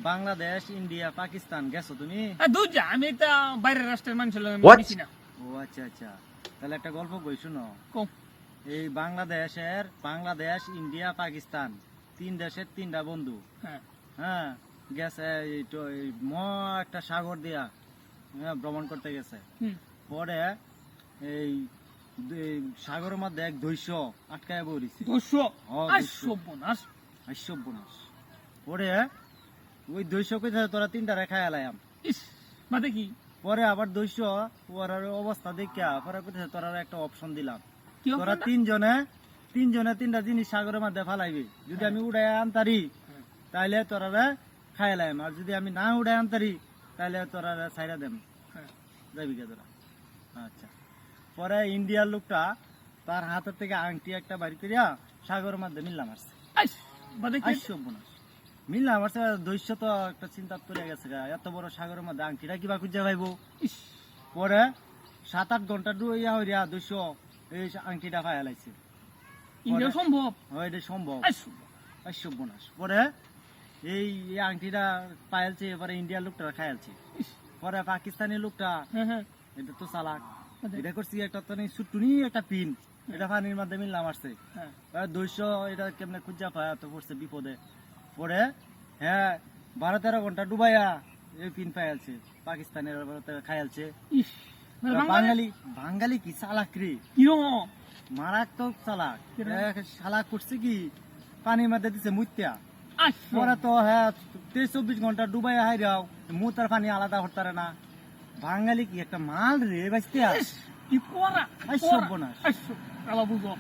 Bangladesh, India, Pakistan গেছো তুমি? দুইটা আমি তো বাইরের রাষ্ট্রের মানুষ What? মিশি না। ও আচ্ছা আচ্ছা, তাহলে একটা গল্প কই শুনো। কও। এই বাংলাদেশ, ইন্ডিয়া, পাকিস্তান তিন দেশের তিনটা বন্ধু, হ্যাঁ হ্যাঁ, গেছে এই একটা সাগর দিয়া ভ্রমণ করতে গেছে। হুম। পরে এই সাগরের মধ্যে এক দৈশ্য আটকায় পড়েছে। 200 ও, 250 আইসব্যনাশ। পরে ওই দৈশ্য কইতে তোরা তিনটা রেখা এলাম। ইস মানে কি পরে আবার দৈশ্য ওর অবস্থা দেখিয়া পরে কইতে তোরা একটা অপশন দিলাম, কি তোরা অপশন? তিনজনে তিনটা জিনিস সাগরের মধ্যে ফালাইবি। যদি আমি উড়াই আনতারি তাইলে তোরা খাইলাম, আর যদি আমি না উড়াই আনতারি তাইলে তোরা ছাইরা দেম। হ্যাঁ। যাবি কে তোরা? আচ্ছা। পরে ইন্ডিয়ার লোকটা তার হাতের থেকে আংটি একটা বাড়ি করিয়া সাগরের মধ্যে মিললাম আসছে। আইস মানে কি আইসব্যনাশ। মিললাম আসছে দৈশ্য তো একটা চিন্তা পড়ে গেছে গা, এত বড় সাগরের মধ্যে আংটিটা কিবা খুঁজে পাইবো। ইস পরে 7-8 ঘন্টা ডুইয়া হইয়া দৈশ্য এই আংটিটা পাইয়া লাইছে। ইন্ডিয়া সম্ভব? এটা সম্ভব। আইস আইসব্যনাশ। পরে এই আংটিটা পাইলছে, এবারে ইন্ডিয়ার লোকটা খাইলছে। ইস পরে পাকিস্তানি লোকটা হ্যাঁ হ্যাঁ এটা তো চালাক, আচ্ছা। এটা করছি একটা তো ছুটুনি একটা পিন, এটা পানির মধ্যে মিললাম আসছে। হ্যাঁ দৈশ্য এটা কেমনে খুঁজা পায় তো পড়ছে বিপদে। পরে হ্যাঁ 12-13 ঘন্টা ডুবাইয়া এই পিন পাইলছে, পাকিস্তানের খাইলছে। ইস মানে বাঙালি বাঙালি কি চালাক রে, কিরকম? মারাত্মক চালাক। কিরকম? শালাক করছে কি পানির মধ্যে দিছে মুত্যা। আইস পরে তো হ্যাঁ 23-24 ঘন্টা ডুবাইয়া হাই যাও, মুত আর পানি আলাদা করতে না। বাঙালি কি একটা মাল রে বাইস্তিয়া। কি করা? আইস সর্বনাশ। আইস আলা বুঝো